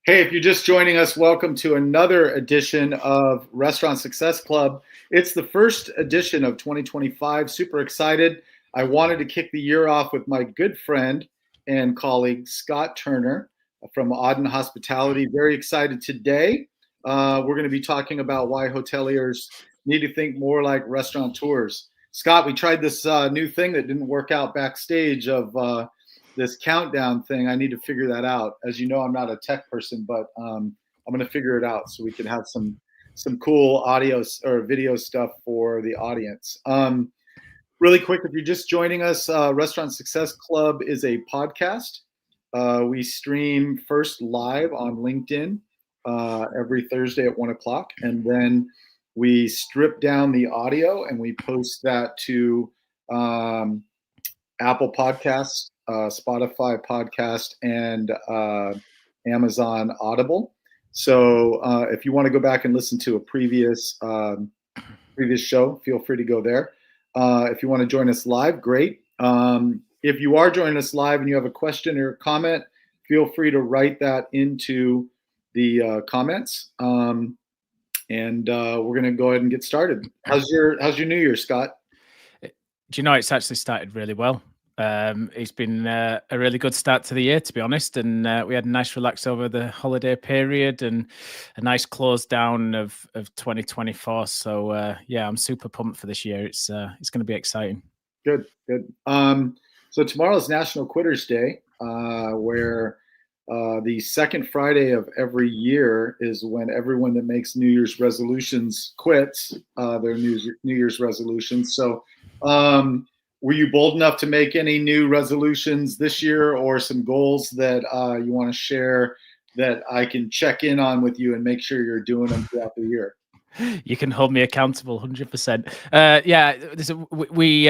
Hey, if you're just joining us, welcome to another edition of Restaurant Success Club. It's the first edition of 2025. Super excited. I wanted to kick the year off with my good friend and colleague, Scot Turner from Auden Hospitality. Very excited today. We're going to be talking about why hoteliers need to think more like restaurateurs. Scot, we tried this new thing that didn't work out backstage of this countdown thing. I need to figure that out. As you know, I'm not a tech person, but I'm going to figure it out so we can have some cool audio or video stuff for the audience. Really quick, if you're just joining us, Restaurant Success Club is a podcast. We stream first live on LinkedIn every Thursday at 1 o'clock, and then we strip down the audio and we post that to Apple Podcasts, Spotify Podcast, and Amazon Audible. So if you want to go back and listen to a previous show, feel free to go there. If you want to join us live, great. If you are joining us live and you have a question or comment, feel free to write that into the comments. And we're going to go ahead and get started. How's your New Year, Scot? Do you know, it's actually started really well. It's been a really good start to the year, to be honest, and we had a nice relax over the holiday period and a nice close down of 2024. So yeah, I'm super pumped for this year. It's going to be exciting. Good. So tomorrow's National Quitters Day, where the second Friday of every year is when everyone that makes New Year's resolutions quits their New Year's resolutions. So were you bold enough to make any new resolutions this year, or some goals that you want to share that I can check in on with you and make sure you're doing them throughout the year? You can hold me accountable 100%. Yeah, we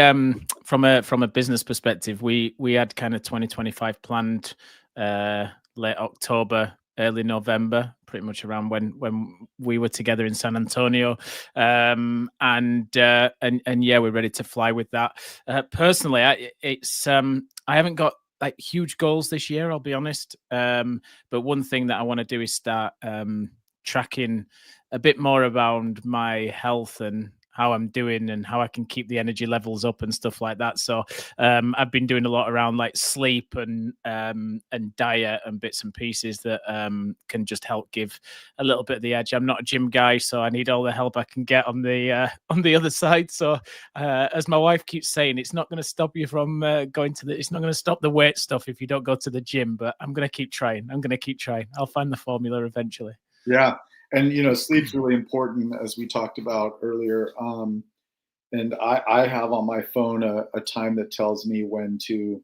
from a business perspective, we had kind of 2025 planned late October, early November, pretty much around when we were together in San Antonio, and yeah, we're ready to fly with that. Personally, I haven't got like huge goals this year, I'll be honest. But one thing that I want to do is start tracking a bit more around my health and how I'm doing and how I can keep the energy levels up and stuff like that. So I've been doing a lot around like sleep and diet and bits and pieces that can just help give a little bit of the edge. I'm not a gym guy, so I need all the help I can get on the other side. So as my wife keeps saying, it's not going to stop you from going to it's not going to stop the weight stuff if you don't go to the gym, but I'm going to keep trying. I'll find the formula eventually. Yeah. And, sleep's really important, as we talked about earlier. And I have on my phone a time that tells me when to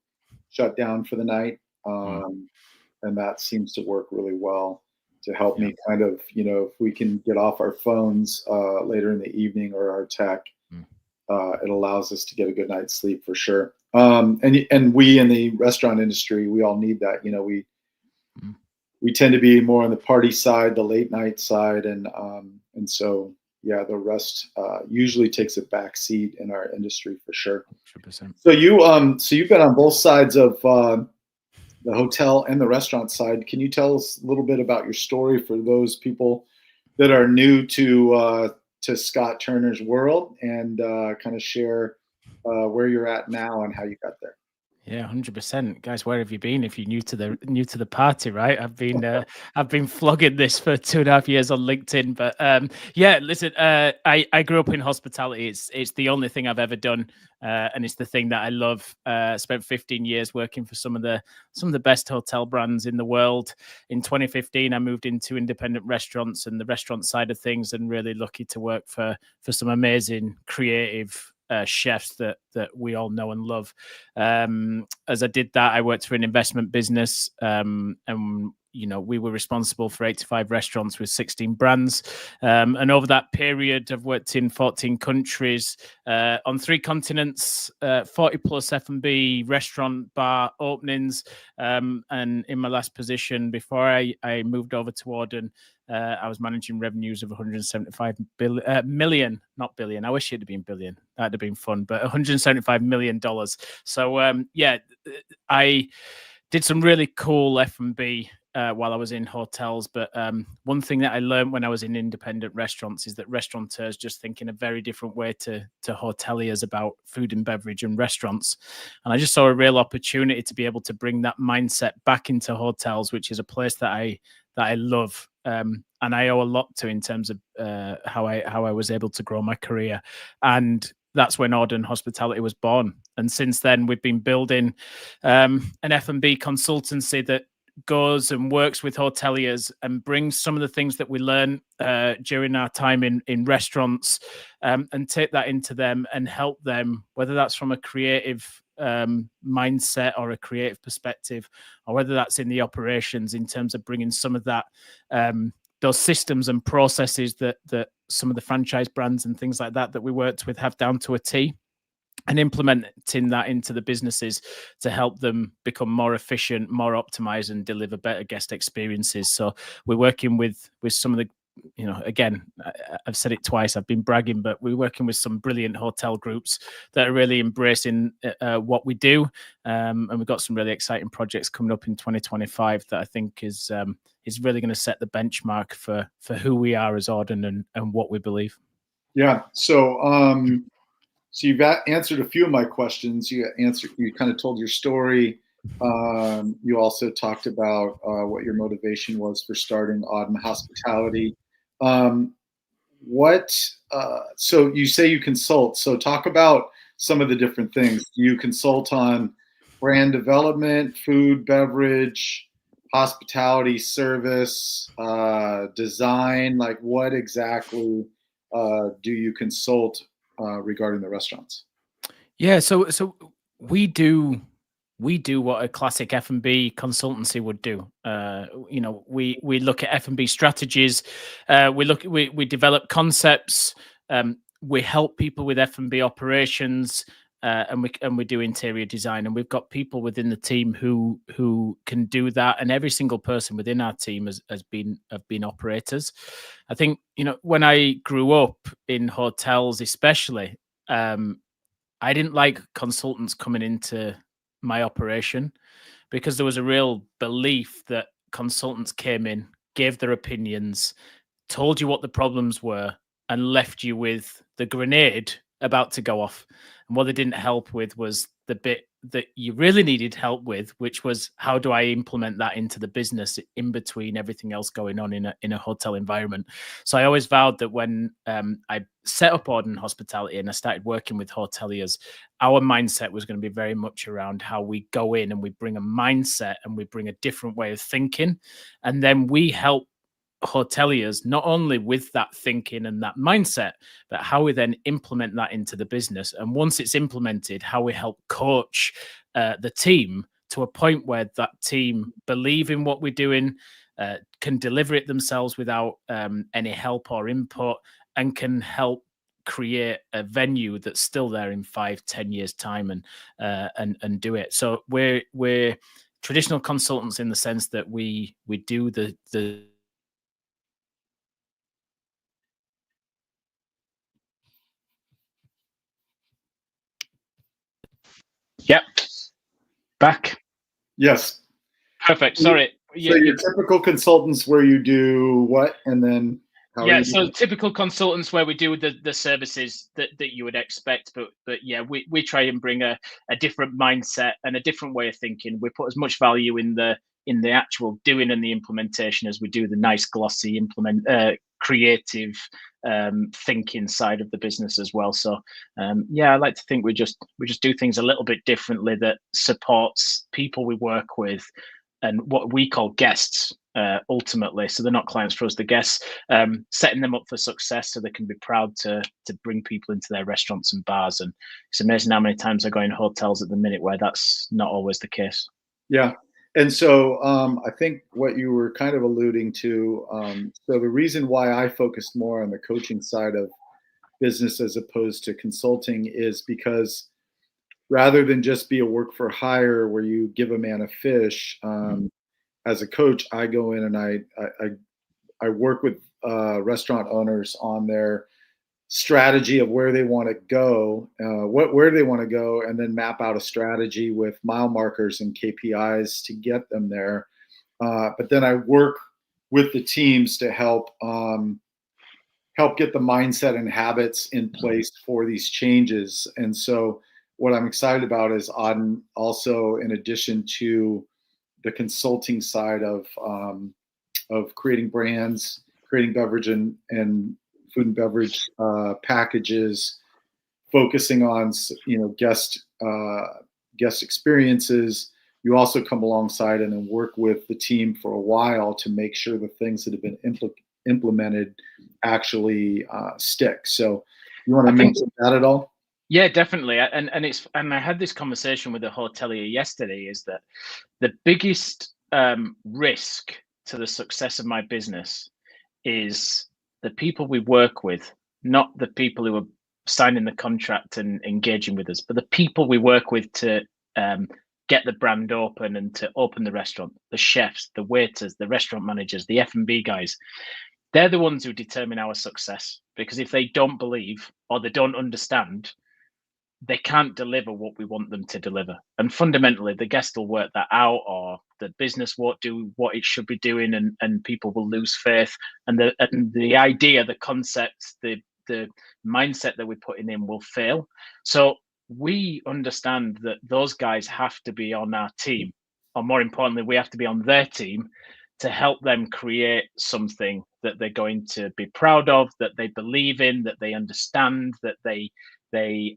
shut down for the night. And that seems to work really well to help me kind of, if we can get off our phones later in the evening or our tech, it allows us to get a good night's sleep for sure. And we in the restaurant industry, we all need that. We tend to be more on the party side, the late night side, and so yeah, the rest usually takes a back seat in our industry for sure. 100%. So you've been on both sides of the hotel and the restaurant side. Can you tell us a little bit about your story for those people that are new to Scot Turner's world, and kind of share where you're at now and how you got there? Yeah, 100%, guys. Where have you been? If you're new to the party, right? I've been flogging this for 2.5 years on LinkedIn, but yeah, listen. I grew up in hospitality. It's the only thing I've ever done, and it's the thing that I love. Spent 15 years working for some of the best hotel brands in the world. In 2015, I moved into independent restaurants and the restaurant side of things, and really lucky to work for some amazing creative chefs that we all know and love. As I did that, I worked for an investment business, and we were responsible for 85 restaurants with 16 brands. And over that period, I've worked in 14 countries, on 3 continents, 40 plus F&B restaurant bar openings. And in my last position before I moved over to Auden, I was managing revenues of 175 million, not billion. I wish it'd have been billion. That'd have been fun, but $175 million. So yeah, did some really cool F&B while I was in hotels. But one thing that I learned when I was in independent restaurants is that restaurateurs just think in a very different way to hoteliers about food and beverage and restaurants. And I just saw a real opportunity to be able to bring that mindset back into hotels, which is a place that I love. And I owe a lot to in terms of how I was able to grow my career. And that's when Auden Hospitality was born. And since then, we've been building an F&B consultancy that goes and works with hoteliers and brings some of the things that we learn during our time in restaurants and take that into them and help them, whether that's from a creative mindset or a creative perspective, or whether that's in the operations in terms of bringing some of that those systems and processes that some of the franchise brands and things like that we worked with have down to a T, and implementing that into the businesses to help them become more efficient, more optimized, and deliver better guest experiences. So we're working with some of the, again, I've said it twice, I've been bragging, but we're working with some brilliant hotel groups that are really embracing what we do. And we've got some really exciting projects coming up in 2025 that I think is really going to set the benchmark for who we are as Auden and what we believe. Yeah. So you've answered a few of my questions. You kind of told your story. You also talked about what your motivation was for starting Auden Hospitality. So you say you consult. So talk about some of the different things. Do you consult on brand development, food, beverage, hospitality, service, design? Like what exactly do you consult regarding the restaurants? Yeah, so we do what a classic F&B consultancy would do. We look at F&B strategies. We develop concepts. We help people with F&B operations, and we do interior design. And we've got people within the team who can do that. And every single person within our team have been operators. I think when I grew up in hotels, especially. I didn't like consultants coming into my operation because there was a real belief that consultants came in, gave their opinions, told you what the problems were, and left you with the grenade about to go off. And what they didn't help with was the bit that you really needed help with, which was how do I implement that into the business in between everything else going on in a hotel environment. So I always vowed that when I set up Auden Hospitality and I started working with hoteliers, our mindset was going to be very much around how we go in and we bring a mindset and we bring a different way of thinking. And then we help hoteliers not only with that thinking and that mindset, but how we then implement that into the business. And once it's implemented, how we help coach the team to a point where that team believe in what we're doing, can deliver it themselves without any help or input, and can help create a venue that's still there in 5-10 years time and do it. So we're traditional consultants in the sense that we do the Yep. Back. Yes. Perfect. Sorry. So your typical consultants where you do what, and then so typical consultants where we do the services that you would expect, but yeah, we try and bring a different mindset and a different way of thinking. We put as much value in the actual doing and the implementation as we do the nice glossy creative thinking side of the business as well. So I like to think we just do things a little bit differently that supports people we work with and what we call guests ultimately. So they're not clients for us, the guests, setting them up for success so they can be proud to bring people into their restaurants and bars. And it's amazing how many times I go in hotels at the minute where that's not always the case. Yeah. And so I think what you were kind of alluding to, so the reason why I focused more on the coaching side of business as opposed to consulting is because rather than just be a work for hire where you give a man a fish, as a coach, I go in and I work with restaurant owners on their strategy of where they want to go, where they want to go, and then map out a strategy with mile markers and KPIs to get them there. But then I work with the teams to help get the mindset and habits in place for these changes. And so what I'm excited about is Auden also, in addition to the consulting side of creating brands, creating beverage and food and beverage packages, focusing on guest experiences. You also come alongside and then work with the team for a while to make sure the things that have been implemented actually stick. So you want to mention that at all? Yeah, definitely. And I had this conversation with a hotelier yesterday, is that the biggest risk to the success of my business is the people we work with, not the people who are signing the contract and engaging with us, but the people we work with to get the brand open and to open the restaurant, the chefs, the waiters, the restaurant managers, the F&B guys. They're the ones who determine our success, because if they don't believe or they don't understand, they can't deliver what we want them to deliver. And fundamentally, the guest will work that out, or the business won't do what it should be doing, and people will lose faith. And the idea, the concept, the mindset that we're putting in will fail. So we understand that those guys have to be on our team, or more importantly, we have to be on their team to help them create something that they're going to be proud of, that they believe in, that they understand, that they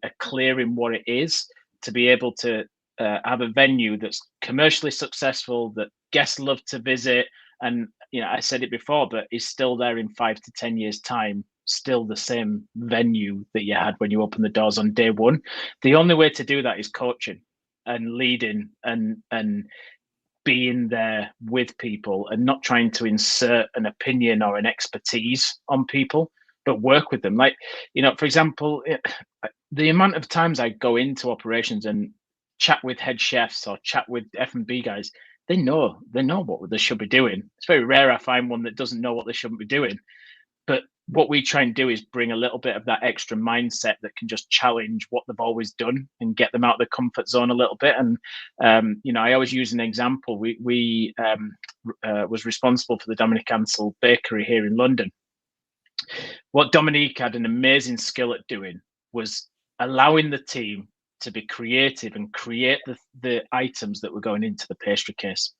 are clear in what it is, to be able to have a venue that's commercially successful, that guests love to visit. And I said it before, but is still there in 5 to 10 years time, still the same venue that you had when you opened the doors on day one. The only way to do that is coaching and leading and being there with people, and not trying to insert an opinion or an expertise on people, but work with them. Like, for example, the amount of times I go into operations and chat with head chefs or chat with F&B guys, they know what they should be doing. It's very rare I find one that doesn't know what they shouldn't be doing. But what we try and do is bring a little bit of that extra mindset that can just challenge what they've always done and get them out of the comfort zone a little bit. And I always use an example. We was responsible for the Dominic Ansell Bakery here in London. What Dominique had an amazing skill at doing was allowing the team to be creative and create the items that were going into the pastry case.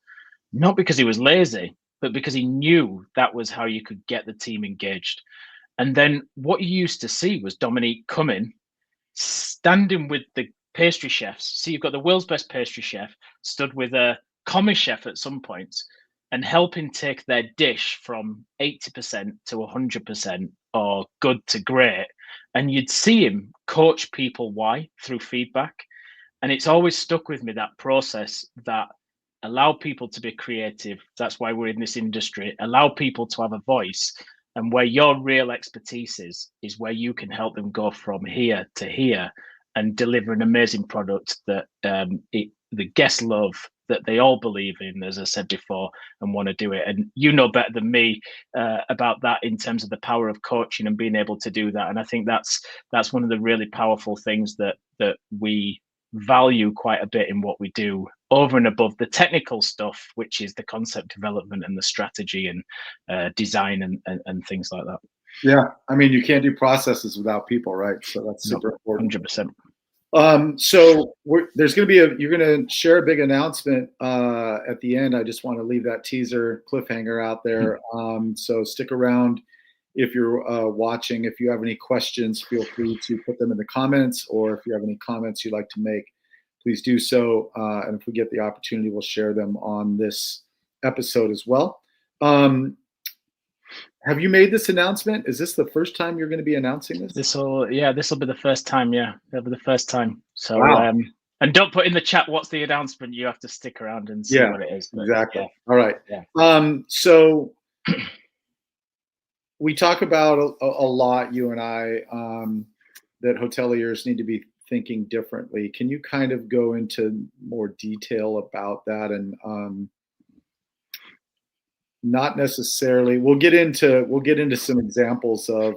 Not because he was lazy, but because he knew that was how you could get the team engaged. And then what you used to see was Dominique coming, standing with the pastry chefs. So you've got the world's best pastry chef stood with a commis chef at some points, and helping take their dish from 80% to 100% or good to great. And you'd see him coach people why through feedback. And it's always stuck with me, that process, that allow people to be creative. That's why we're in this industry. Allow people to have a voice, and where your real expertise is where you can help them go from here to here and deliver an amazing product that the guests love, that they all believe in, as I said before, and want to do it. And you know better than me about that in terms of the power of coaching and being able to do that. And I think that's one of the really powerful things that we value quite a bit in what we do, over and above the technical stuff, which is the concept development and the strategy and design and things like that. Yeah, I mean, you can't do processes without people, right? So that's super important. 100%. So there's going to be you're going to share a big announcement at the end. I just want to leave that teaser cliffhanger out there. So stick around if you're watching. If you have any questions, feel free to put them in the comments, or if you have any comments you'd like to make, please do so. And if we get the opportunity, we'll share them on this episode as well. Have you made this announcement? Is this the first time you're going to be announcing this? This will be the first time. Yeah, it'll be the first time. So, wow. And don't put in the chat what's the announcement. You have to stick around and see what it is. But, exactly. Yeah. All right. Yeah. So we talk about a lot, you and I, that hoteliers need to be thinking differently. Can you kind of go into more detail about that? And not necessarily, we'll get into some examples of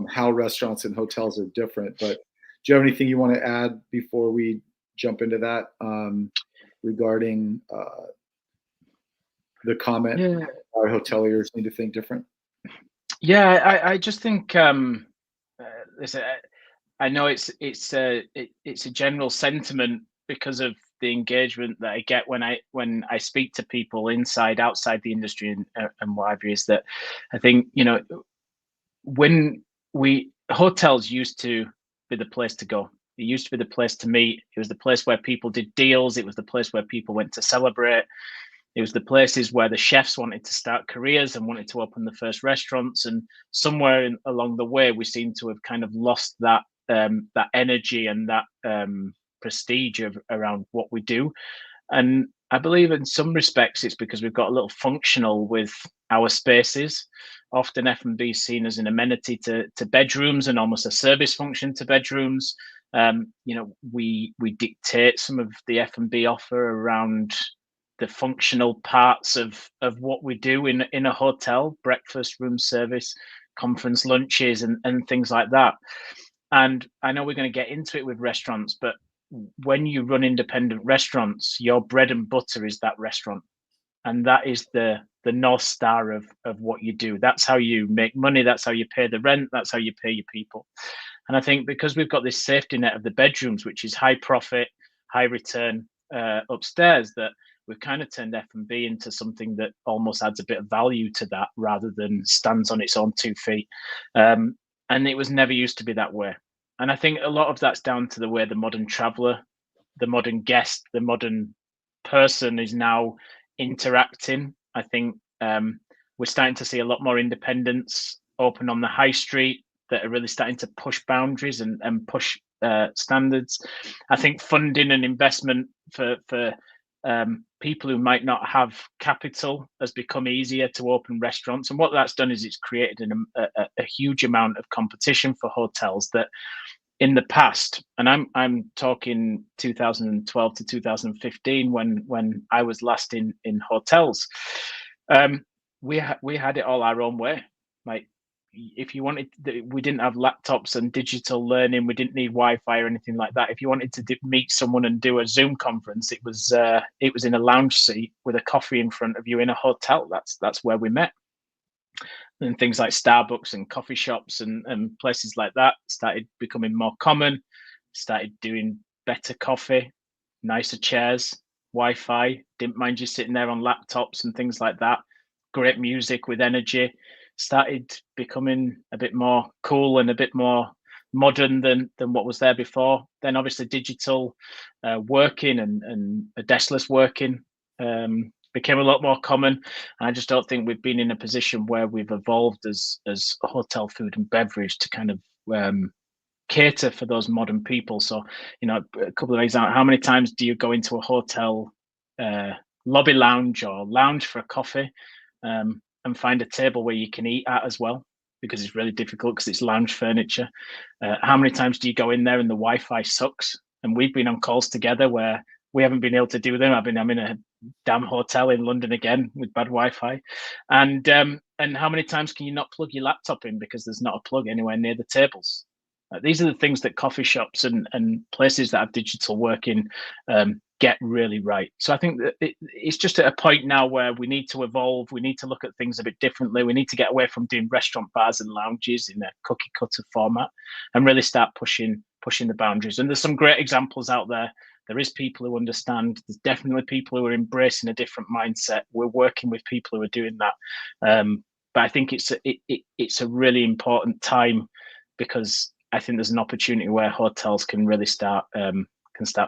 how restaurants and hotels are different. But do you have anything you want to add before we jump into that regarding the comment our hoteliers need to think different? Yeah, I just think listen, I know it's a general sentiment because of the engagement that I get when I speak to people inside, outside the industry, and what have you, is that I think, you know, when hotels used to be the place to go. It used to be the place to meet. It was the place where people did deals. It was the place where people went to celebrate. It was the places where the chefs wanted to start careers and wanted to open the first restaurants. And somewhere along the way, we seem to have kind of lost that that energy and that prestige around what we do. And I believe in some respects it's because we've got a little functional with our spaces. Often F&B is seen as an amenity to bedrooms and almost a service function to bedrooms. You know, we dictate some of the F&B offer around the functional parts of what we do in a hotel: breakfast, room service, conference lunches, and things like that. And I know we're going to get into it with restaurants, but when you run independent restaurants, your bread and butter is that restaurant, and that is the north star of what you do. That's how you make money. That's how you pay the rent. That's how you pay your people. And I think because we've got this safety net of the bedrooms, which is high profit, high return upstairs, that we've kind of turned F&B into something that almost adds a bit of value to that rather than stands on its own 2 feet. And it was never used to be that way. And I think a lot of that's down to the way the modern traveler, the modern guest, the modern person is now interacting. I think we're starting to see a lot more independents open on the high street that are really starting to push boundaries and push standards. I think funding and investment for people who might not have capital has become easier to open restaurants. And what that's done is it's created a huge amount of competition for hotels that in the past, and I'm talking 2012 to 2015 when I was last in hotels, we had it all our own way. Like, if you wanted, we didn't have laptops and digital learning. We didn't need Wi-Fi or anything like that. If you wanted to meet someone and do a Zoom conference, it was in a lounge seat with a coffee in front of you in a hotel. That's where we met. And things like Starbucks and coffee shops and places like that started becoming more common. Started doing better coffee, nicer chairs, Wi-Fi. Didn't mind you sitting there on laptops and things like that. Great music with energy. Started becoming a bit more cool and a bit more modern than what was there before. Then obviously digital working and a deskless working became a lot more common. And I just don't think we've been in a position where we've evolved as hotel food and beverage to kind of cater for those modern people. So, you know, a couple of examples: how many times do you go into a hotel lobby lounge or lounge for a coffee and find a table where you can eat at as well, because it's really difficult because it's lounge furniture? How many times do you go in there and the Wi-Fi sucks? And we've been on calls together where we haven't been able to do them. I'm in a damn hotel in London again with bad Wi-Fi. And how many times can you not plug your laptop in because there's not a plug anywhere near the tables? These are the things that coffee shops and places that have digital working get really right. So I think that it's just at a point now where we need to evolve. We need to look at things a bit differently. We need to get away from doing restaurant bars and lounges in a cookie cutter format and really start pushing the boundaries. And there's some great examples out there. There is people who understand. There's definitely people who are embracing a different mindset. We're working with people who are doing that. But I think it's a really important time, because I think there's an opportunity where hotels can really start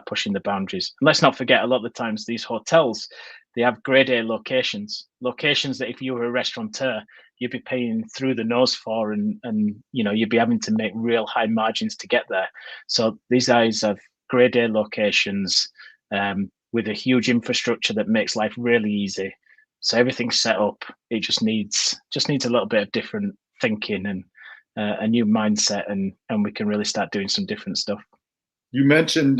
pushing the boundaries. And let's not forget, a lot of the times these hotels, they have grade A locations that if you were a restaurateur, you'd be paying through the nose for, and you know, you'd be having to make real high margins to get there. So these guys have grade A locations with a huge infrastructure that makes life really easy. So everything's set up. It just needs a little bit of different thinking and a new mindset, and we can really start doing some different stuff. You mentioned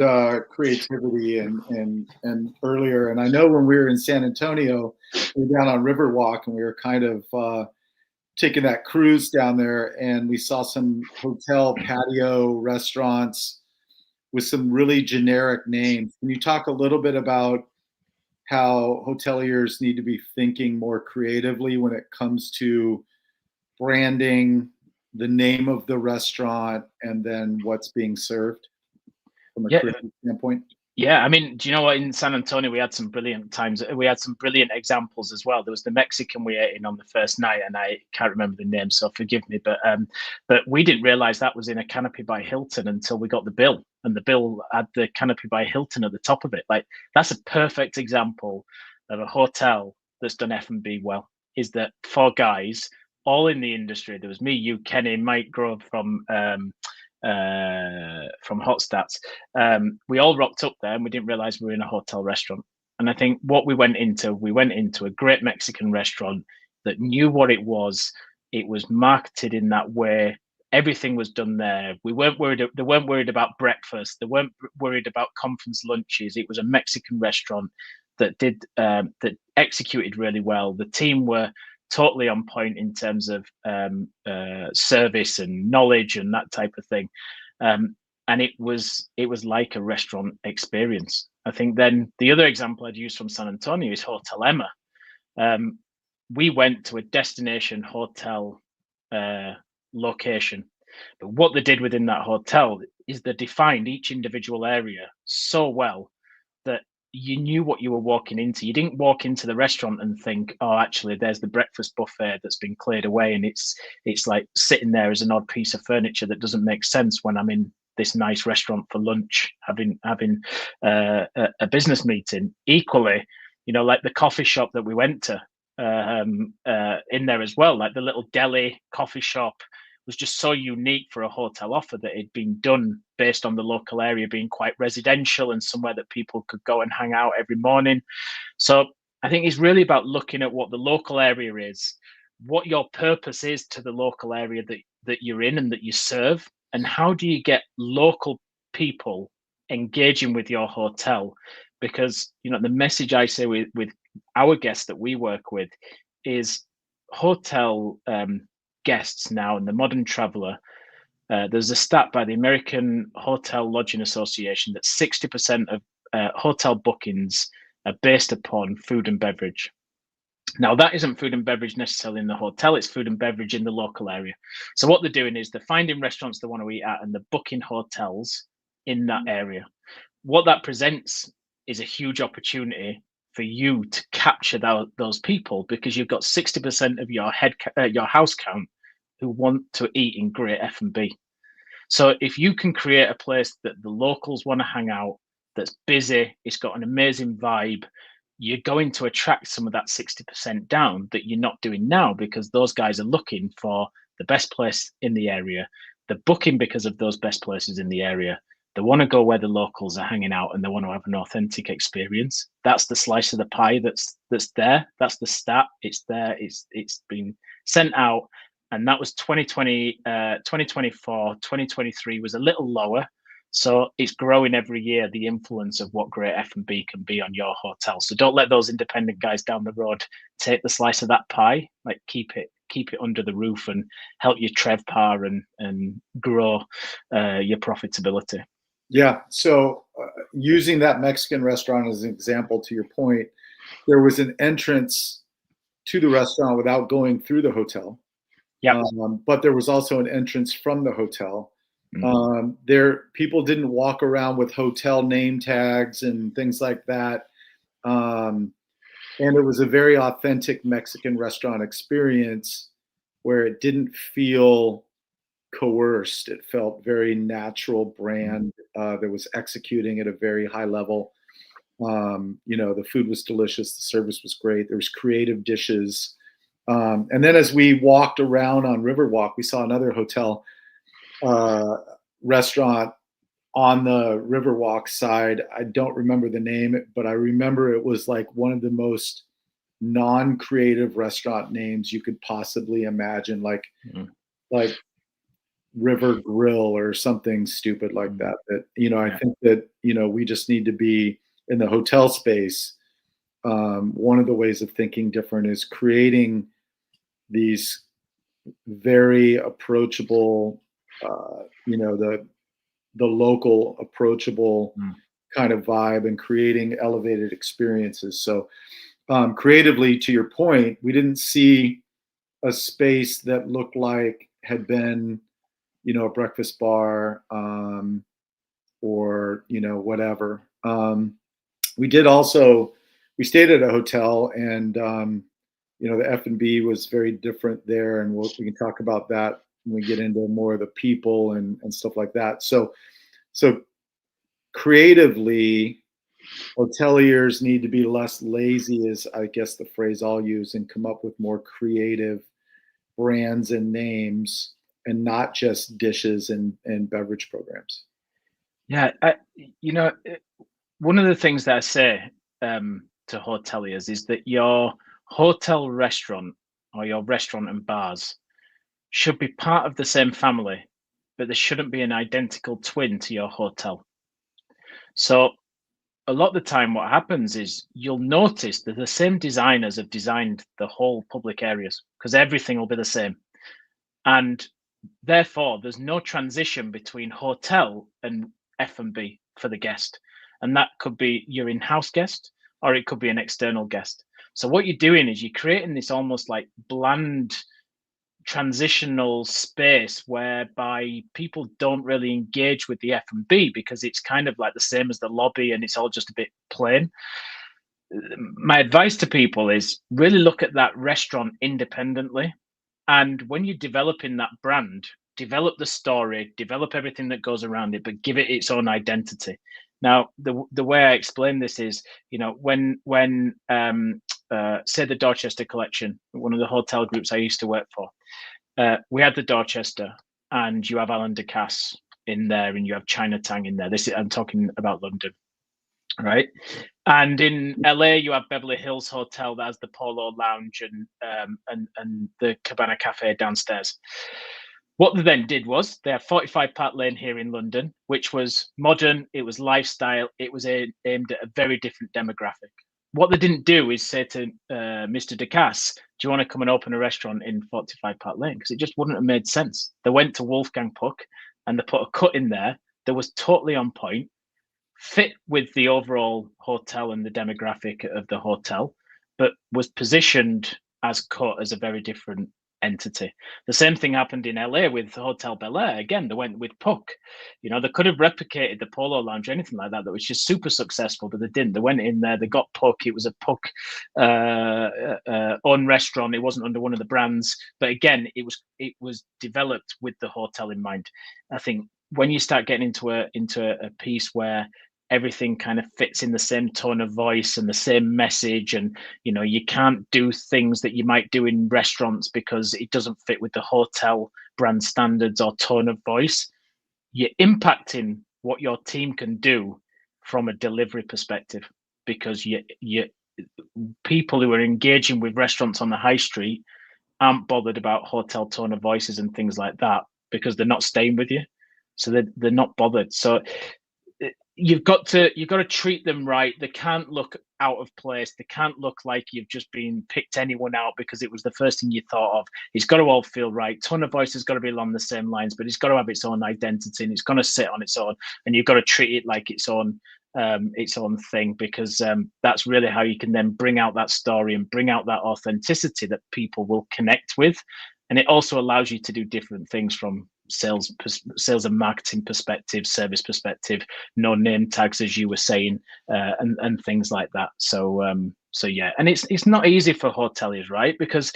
creativity and earlier, and I know when we were in San Antonio, we were down on Riverwalk, and we were kind of taking that cruise down there, and we saw some hotel patio restaurants with some really generic names. Can you talk a little bit about how hoteliers need to be thinking more creatively when it comes to branding, the name of the restaurant, and then what's being served from a creative standpoint? Yeah, I mean, do you know what? In San Antonio, we had some brilliant times. We had some brilliant examples as well. There was the Mexican we ate in on the first night, and I can't remember the name, so forgive me. But we didn't realize that was in a Canopy by Hilton until we got the bill, and the bill had the Canopy by Hilton at the top of it. Like, that's a perfect example of a hotel that's done F&B well. Is that 4 guys, all in the industry? There was me, you, Kenny, Mike Grove from Hot Stats. We all rocked up there and we didn't realize we were in a hotel restaurant. And I think what we went into a great Mexican restaurant that knew what it was. It was marketed in that way. Everything was done there. We weren't worried. They weren't worried about breakfast. They weren't worried about conference lunches. It was a Mexican restaurant that that executed really well. The team were totally on point in terms of service and knowledge and that type of thing. And it was like a restaurant experience. I think then the other example I'd use from San Antonio is Hotel Emma. We went to a destination hotel location, but what they did within that hotel is they defined each individual area so well that you knew what you were walking into. You didn't walk into the restaurant and think, oh, actually, there's the breakfast buffet that's been cleared away, and it's like sitting there as an odd piece of furniture that doesn't make sense when I'm in this nice restaurant for lunch, having a business meeting. Equally, like the coffee shop that we went to in there as well, like the little deli coffee shop was just so unique for a hotel offer that it'd been done based on the local area being quite residential and somewhere that people could go and hang out every morning. So I think it's really about looking at what the local area is, what your purpose is to the local area that you're in and that you serve, and how do you get local people engaging with your hotel. Because the message I say with our guests that we work with is hotel guests now, and the modern traveler. There's a stat by the American Hotel Lodging Association that 60% of hotel bookings are based upon food and beverage. Now, that isn't food and beverage necessarily in the hotel, it's food and beverage in the local area. So what they're doing is they're finding restaurants they want to eat at and they're booking hotels in that area. What that presents is a huge opportunity for you to capture those people, because you've got 60% of your house count who want to eat in great F&B. So if you can create a place that the locals want to hang out, that's busy, it's got an amazing vibe, you're going to attract some of that 60% down that you're not doing now, because those guys are looking for the best place in the area. They're booking because of those best places in the area. They want to go where the locals are hanging out and they want to have an authentic experience. That's the slice of the pie that's there. That's the stat. It's there. It's been sent out. And that was 2020, 2024, 2023 was a little lower. So it's growing every year, the influence of what great F&B can be on your hotel. So don't let those independent guys down the road take the slice of that pie. Like keep it under the roof and help you TrevPAR and grow your profitability. Yeah. So using that Mexican restaurant as an example, to your point, there was an entrance to the restaurant without going through the hotel. Yeah. But there was also an entrance from the hotel. People didn't walk around with hotel name tags and things like that. And it was a very authentic Mexican restaurant experience where it didn't feel coerced. It felt very natural brand that was executing at a very high level. The food was delicious. The service was great. There was creative dishes. And then as we walked around on Riverwalk, we saw another hotel restaurant on the Riverwalk side. I don't remember the name, but I remember it was like one of the most non-creative restaurant names you could possibly imagine, like River Grill or something stupid like that. I think that, we just need to be in the hotel space. One of the ways of thinking different is creating these very approachable, the local approachable kind of vibe, and creating elevated experiences. So creatively, to your point, we didn't see a space that looked like had been, a breakfast bar, or whatever. We stayed at a hotel, and the F&B was very different there, and we can talk about that when we get into more of the people and stuff like that. So creatively, hoteliers need to be less lazy, is I guess the phrase I'll use, and come up with more creative brands and names, and not just dishes and beverage programs. Yeah, one of the things that I say to hoteliers is that your hotel restaurant, or your restaurant and bars, should be part of the same family, but there shouldn't be an identical twin to your hotel. So a lot of the time what happens is you'll notice that the same designers have designed the whole public areas, because everything will be the same. And therefore, there's no transition between hotel and F&B for the guest. And that could be your in-house guest, or it could be an external guest. So what you're doing is you're creating this almost like bland transitional space whereby people don't really engage with the F&B, because it's kind of like the same as the lobby and it's all just a bit plain. My advice to people is really look at that restaurant independently. And when you're developing that brand, develop the story, develop everything that goes around it, but give it its own identity. Now, the way I explain this is, when say the Dorchester Collection, one of the hotel groups I used to work for, we had the Dorchester, and you have Alain de Casse in there, and you have Chinatown in there. I'm talking about London, right? And in LA, you have Beverly Hills Hotel that has the Polo Lounge and the Cabana Cafe downstairs. What they then did was they have 45 Park Lane here in London, which was modern, it was lifestyle, it was aimed at a very different demographic. What they didn't do is say to Mr. de Casse, do you want to come and open a restaurant in 45 Park Lane? Because it just wouldn't have made sense. They went to Wolfgang Puck and they put a cut in there that was totally on point, fit with the overall hotel and the demographic of the hotel, but was positioned as cut as a very different entity. The same thing happened in LA with Hotel Bel Air. Again, they went with Puck. They could have replicated the Polo Lounge or anything like that was just super successful, but they didn't. They went in there, they got Puck. It was a Puck own restaurant. It wasn't under one of the brands, but again, it was developed with the hotel in mind. I think when you start getting into a piece where everything kind of fits in the same tone of voice and the same message, and you can't do things that you might do in restaurants because it doesn't fit with the hotel brand standards or tone of voice, you're impacting what your team can do from a delivery perspective, because you people who are engaging with restaurants on the high street aren't bothered about hotel tone of voices and things like that, because they're not staying with you, so they're not bothered. So you've got to treat them right. They can't look out of place. They can't look like you've just been picked anyone out because it was the first thing you thought of. It's got to all feel right. Tone of voice has got to be along the same lines, but it's got to have its own identity, and it's going to sit on its own, and you've got to treat it like its own thing, because that's really how you can then bring out that story and bring out that authenticity that people will connect with. And it also allows you to do different things from sales and marketing perspective, service perspective, no name tags, as you were saying, and things like that. So yeah, and it's not easy for hoteliers, right? Because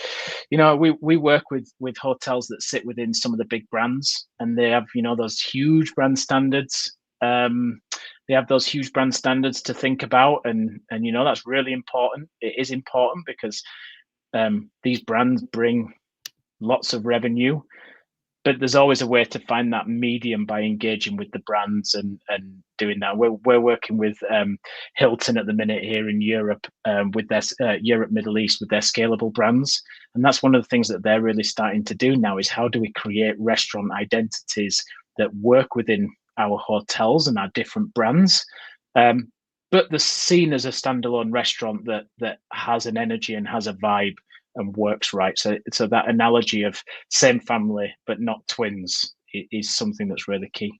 we work with hotels that sit within some of the big brands, and they have those huge brand standards. They have those huge brand standards to think about, and that's really important. It is important because these brands bring lots of revenue, but there's always a way to find that medium by engaging with the brands and doing that. We're working with Hilton at the minute here in Europe, with their Europe, Middle East, with their scalable brands. And that's one of the things that they're really starting to do now, is how do we create restaurant identities that work within our hotels and our different brands, but they're seen as a standalone restaurant that has an energy and has a vibe and works right. So that analogy of same family but not twins is something that's really key.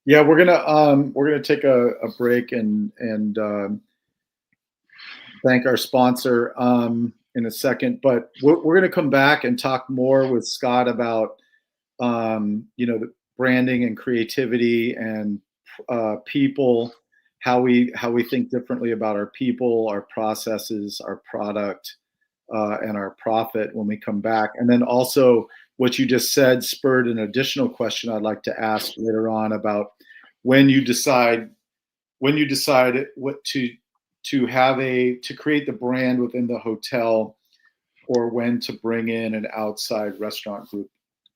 Yeah, we're gonna take a break and thank our sponsor in a second, but we're going to come back and talk more with Scot about the branding and creativity and people, how we think differently about our people, our processes, our product, and our profit when we come back. And then also what you just said spurred an additional question I'd like to ask later on about when you decide what to create the brand within the hotel, or when to bring in an outside restaurant group,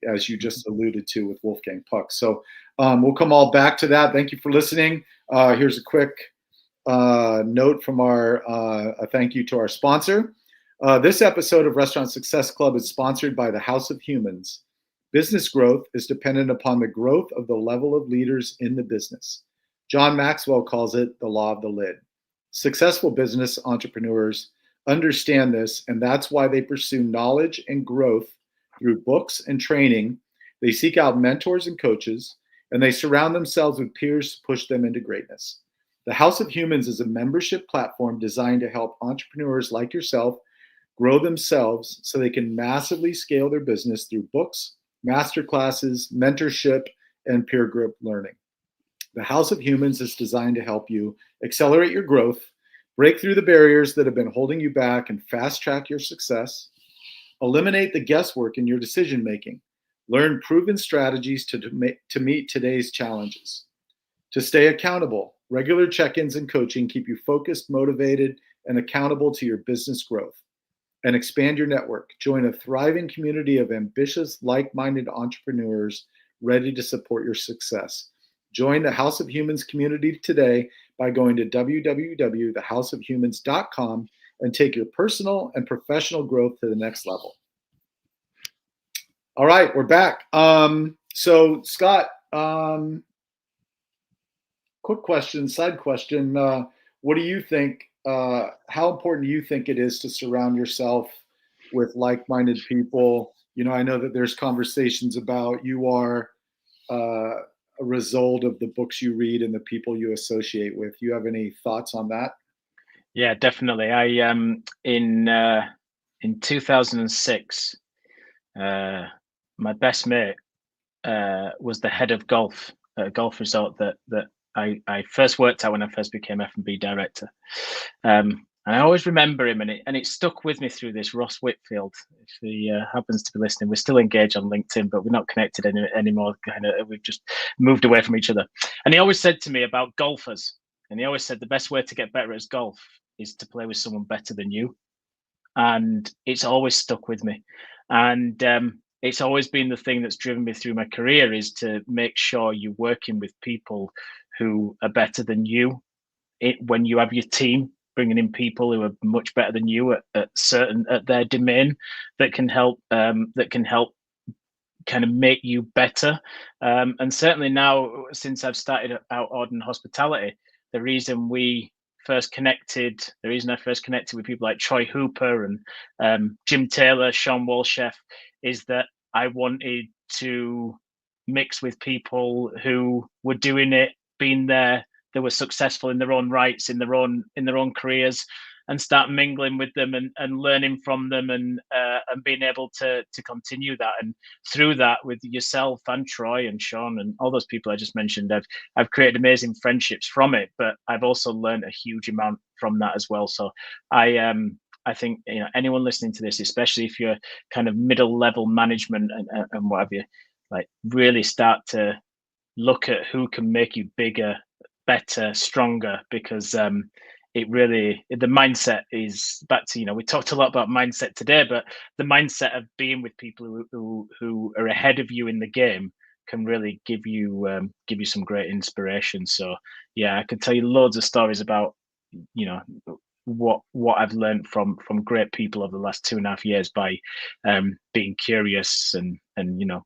as you just alluded to with Wolfgang Puck. So we'll come all back to that. Thank you for listening. Here's a quick note from a thank you to our sponsor. This episode of Restaurant Success Club is sponsored by the House of Humans. Business growth is dependent upon the growth of the level of leaders in the business. John Maxwell calls it the law of the lid. Successful business entrepreneurs understand this, and that's why they pursue knowledge and growth through books and training. They seek out mentors and coaches, and they surround themselves with peers to push them into greatness. The House of Humans is a membership platform designed to help entrepreneurs like yourself grow themselves so they can massively scale their business through books, masterclasses, mentorship, and peer group learning. The House of Humans is designed to help you accelerate your growth, break through the barriers that have been holding you back, and fast track your success. Eliminate the guesswork in your decision making. Learn proven strategies to meet today's challenges. To stay accountable, regular check-ins and coaching keep you focused, motivated, and accountable to your business growth. And expand your network. Join a thriving community of ambitious, like-minded entrepreneurs ready to support your success. Join the House of Humans community today by going to www.thehouseofhumans.com and take your personal and professional growth to the next level. All right, we're back. So Scot, quick question, side question. What do you think? How important do you think it is to surround yourself with like-minded people? I know that there's conversations about you are a result of the books you read and the people you associate with. You have any thoughts on that? Yeah, definitely. I in 2006, my best mate was the head of golf at a golf resort that I first worked at when I first became F&B director. And I always remember him, and it stuck with me through this. Ross Whitfield, if he happens to be listening, we're still engaged on LinkedIn, but we're not connected anymore. We've just moved away from each other. And he always said to me about golfers, and he always said the best way to get better at golf is to play with someone better than you. And it's always stuck with me. And it's always been the thing that's driven me through my career, is to make sure you're working with people who are better than you. When you have your team, bringing in people who are much better than you at their domain, that can help kind of make you better. And certainly now, since I've started out Auden Hospitality, the reason I first connected with people like Troy Hooper and Jim Taylor, Sean Walchef, is that I wanted to mix with people who were doing it, being there, they were successful in their own rights, in their own careers, and start mingling with them and learning from them and being able to continue that. And through that, with yourself and Troy and Sean and all those people I just mentioned, I've created amazing friendships from it, but I've also learned a huge amount from that as well. So I think anyone listening to this, especially if you're kind of middle level management and what have you, like really start to look at who can make you bigger, better, stronger, because the mindset is back to, we talked a lot about mindset today, but the mindset of being with people who are ahead of you in the game can really give you some great inspiration. So yeah, I could tell you loads of stories about what I've learned from great people over the last 2.5 years by being curious and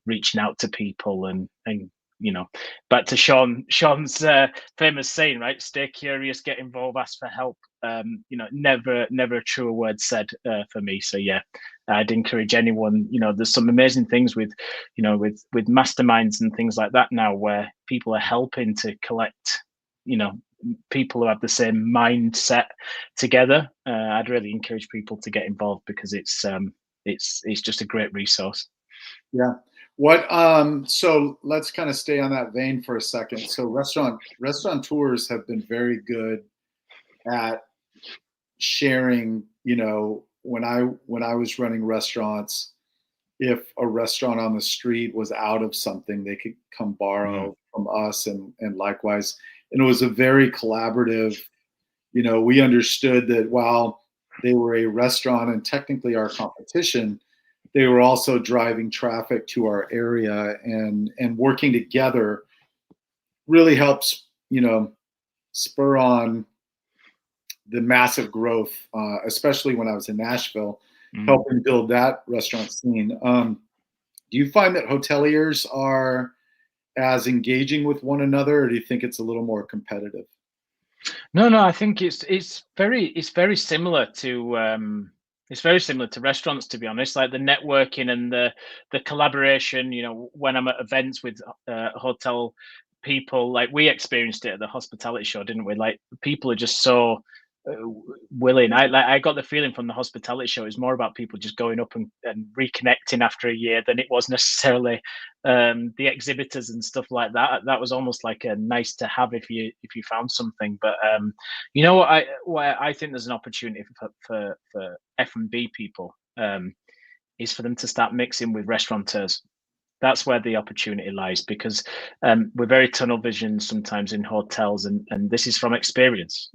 reaching out to people and back to Sean's famous saying, right? Stay curious, get involved, ask for help. Never a truer word said for me. So yeah, I'd encourage anyone. There's some amazing things with masterminds and things like that now, where people are helping to collect, people who have the same mindset together. I'd really encourage people to get involved, because it's just a great resource. Yeah. So let's kind of stay on that vein for a second. So restaurateurs have been very good at sharing, when I was running restaurants, if a restaurant on the street was out of something, they could come borrow from us, and likewise. And it was a very collaborative, we understood that while they were a restaurant and technically our competition, they were also driving traffic to our area, and working together really helps, spur on the massive growth, especially when I was in Nashville, helping build that restaurant scene. Do you find that hoteliers are as engaging with one another, or do you think it's a little more competitive? No, I think it's very similar to restaurants, to be honest. Like the networking and the collaboration. When I'm at events with hotel people, like we experienced it at the hospitality show, didn't we? Like people are just so willing. I got the feeling from the hospitality show, it's more about people just going up and reconnecting after a year than it was necessarily the exhibitors and stuff like that. That was almost like a nice to have if you found something. But what I think there's an opportunity for F&B people is for them to start mixing with restaurateurs. That's where the opportunity lies, because we're very tunnel vision sometimes in hotels, and this is from experience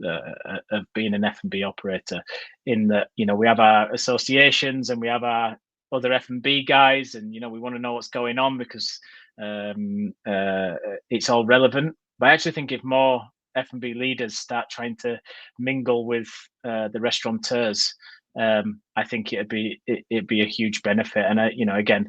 of being an F&B operator, in that we have our associations and we have our other F&B guys, and we want to know what's going on because it's all relevant. But I actually think if more F&B leaders start trying to mingle with the restaurateurs, I think it'd be a huge benefit. And again,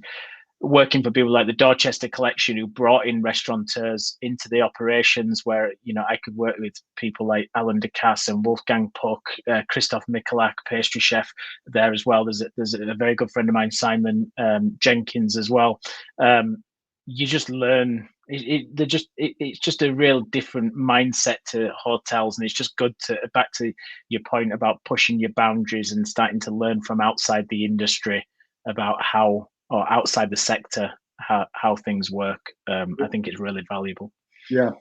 working for people like the Dorchester Collection, who brought in restaurateurs into the operations, where I could work with people like Alan DeCasse and Wolfgang Puck, Christoph Michalak, pastry chef there as well. There's a very good friend of mine, Simon Jenkins, as well. You just learn. It's just a real different mindset to hotels, and it's just good to, back to your point about pushing your boundaries and starting to learn from outside the industry about how, or outside the sector, how things work. I think it's really valuable. Yeah.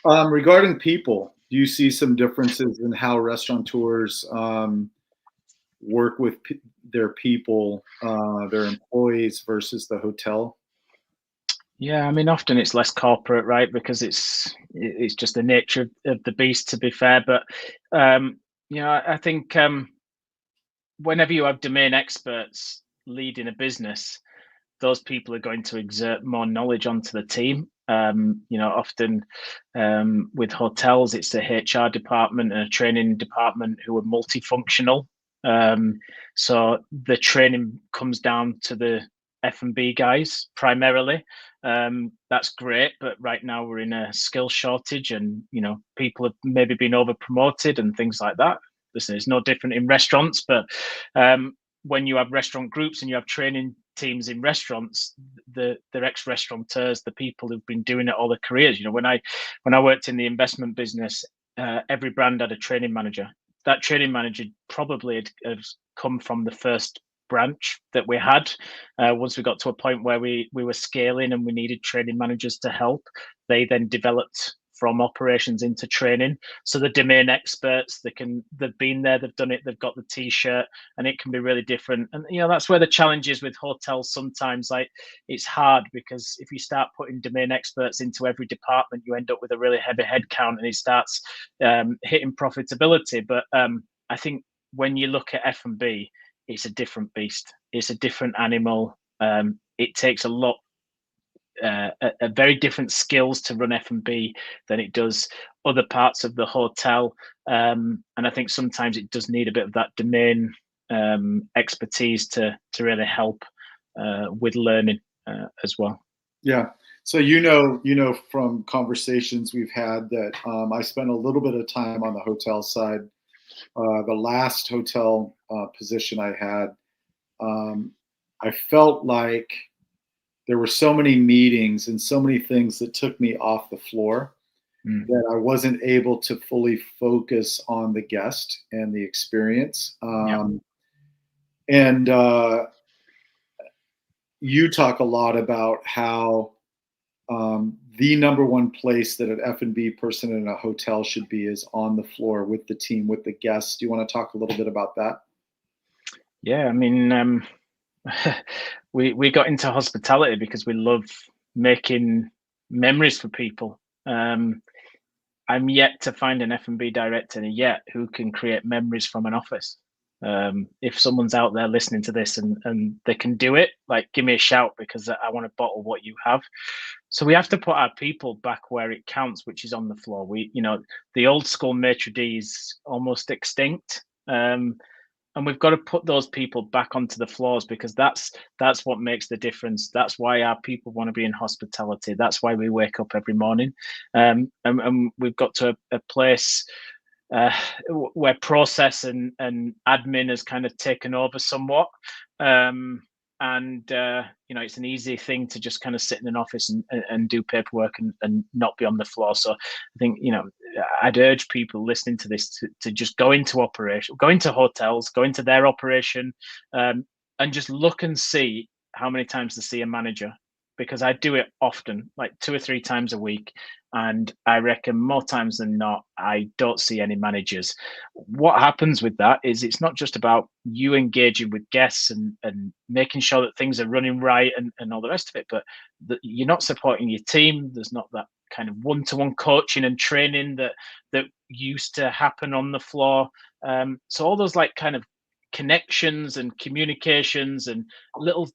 Regarding people, do you see some differences in how restaurateurs work with their people, their employees, versus the hotel? Yeah, I mean, often it's less corporate, right? Because it's just the nature of the beast, to be fair. But I think whenever you have domain experts leading a business, those people are going to exert more knowledge onto the team. Often with hotels, it's the HR department and a training department who are multifunctional. So the training comes down to the F&B guys primarily. That's great, but right now we're in a skill shortage, and people have maybe been over promoted and things like that. Listen, it's no different in restaurants, but when you have restaurant groups and you have training teams in restaurants, they're ex-restaurateurs, the people who've been doing it all their careers. When I worked in the investment business, every brand had a training manager. That training manager probably had come from the first branch that we had. Once we got to a point where we were scaling and we needed training managers to help, they then developed from operations into training. So the domain experts, they've been there, they've done it, they've got the t-shirt, and it can be really different. And that's where the challenge is with hotels sometimes. Like, it's hard because if you start putting domain experts into every department, you end up with a really heavy head count, and it starts hitting profitability. But I think when you look at F&B, it's a different beast. It's a different animal. It takes a lot a very different skills to run F&B than it does other parts of the hotel. And I think sometimes it does need a bit of that domain expertise to really help with learning as well. Yeah. So you know from conversations we've had that I spent a little bit of time on the hotel side. The last hotel position I had, I felt like there were so many meetings and so many things that took me off the floor that I wasn't able to fully focus on the guest and the experience. And you talk a lot about how the number one place that an F&B person in a hotel should be is on the floor with the team, with the guests. Do you want to talk a little bit about that? Yeah, I mean, we got into hospitality because we love making memories for people. I'm yet to find an F&B director yet who can create memories from an office. If someone's out there listening to this and they can do it, like give me a shout because I want to bottle what you have. So we have to put our people back where it counts, which is on the floor. The old school maitre d' is almost extinct. And we've got to put those people back onto the floors because that's what makes the difference. That's why our people want to be in hospitality. That's why we wake up every morning, and we've got to a place where process and admin has kind of taken over somewhat. It's an easy thing to just kind of sit in an office and do paperwork and not be on the floor. So I think, I'd urge people listening to this to just go into operation, go into hotels, go into their operation, and just look and see how many times they see a manager, because I do it often, like 2 or 3 times a week. And I reckon more times than not, I don't see any managers. What happens with that is it's not just about you engaging with guests and making sure that things are running right and all the rest of it, but you're not supporting your team. There's not that kind of one-to-one coaching and training that used to happen on the floor. So all those like kind of connections and communications and little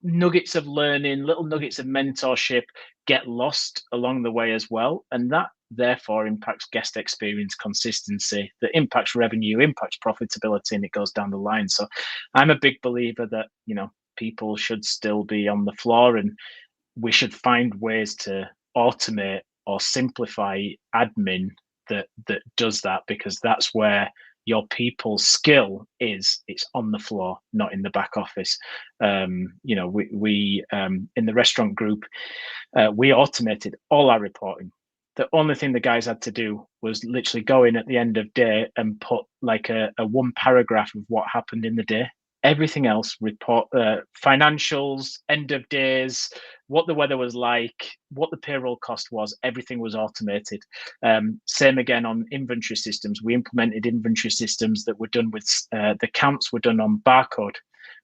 nuggets of learning, little nuggets of mentorship get lost along the way as well. And that therefore impacts guest experience, consistency, that impacts revenue, impacts profitability, and it goes down the line. So I'm a big believer that, people should still be on the floor, and we should find ways to automate or simplify admin that does that, because that's where your people's skill is. It's on the floor, not in the back office. We in the restaurant group, we automated all our reporting. The only thing the guys had to do was literally go in at the end of day and put like a 1 paragraph of what happened in the day. Everything else, report financials, end of days, what the weather was like, what the payroll cost was, everything was automated. Same again on inventory systems. We implemented inventory systems that were done with the counts were done on barcode,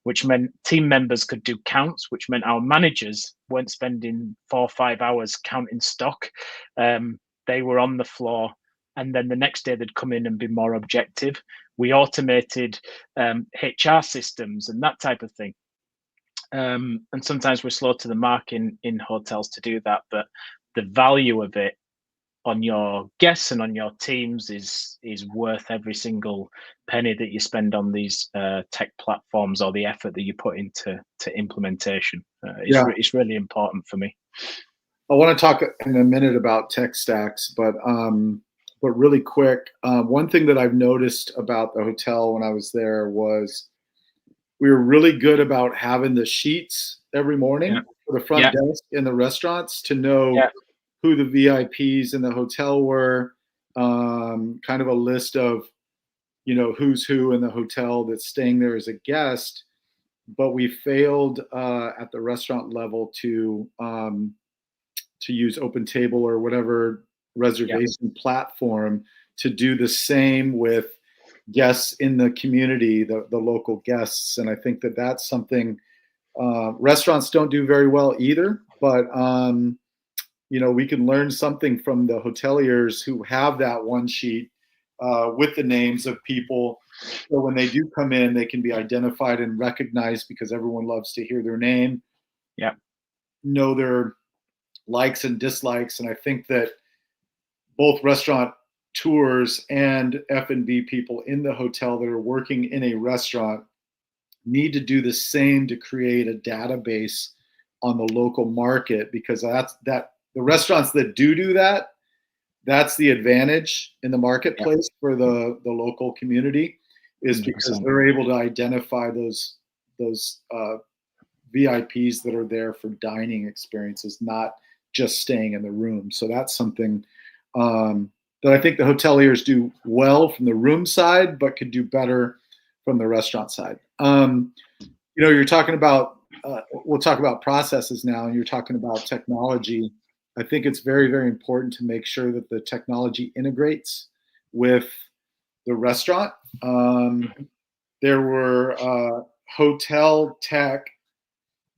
which meant team members could do counts, which meant our managers weren't spending 4 or 5 hours counting stock. They were on the floor, and then the next day they'd come in and be more objective. We automated HR systems and that type of thing. And sometimes we're slow to the mark in hotels to do that, but the value of it on your guests and on your teams is worth every single penny that you spend on these tech platforms or the effort that you put into implementation. It's really important for me. I want to talk in a minute about tech stacks, but really quick, one thing that I've noticed about the hotel when I was there was we were really good about having the sheets every morning for the front desk in the restaurants to know who the VIPs in the hotel were, kind of a list of, who's who in the hotel that's staying there as a guest. But we failed at the restaurant level to use OpenTable or whatever reservation platform to do the same with guests in the community, the local guests. And I think that that's something restaurants don't do very well either, but we can learn something from the hoteliers who have that one sheet with the names of people. So when they do come in, they can be identified and recognized because everyone loves to hear their name. Know their likes and dislikes. And I think that both restaurant tours and F&B people in the hotel that are working in a restaurant need to do the same to create a database on the local market, because the restaurants that do that, that's the advantage in the marketplace for the local community, is 100%. because they're able to identify those VIPs that are there for dining experiences, not just staying in the room. So that's something that I think the hoteliers do well from the room side, but could do better from the restaurant side. You're talking about, we'll talk about processes now, and you're talking about technology. I think it's very, very important to make sure that the technology integrates with the restaurant. There were hotel tech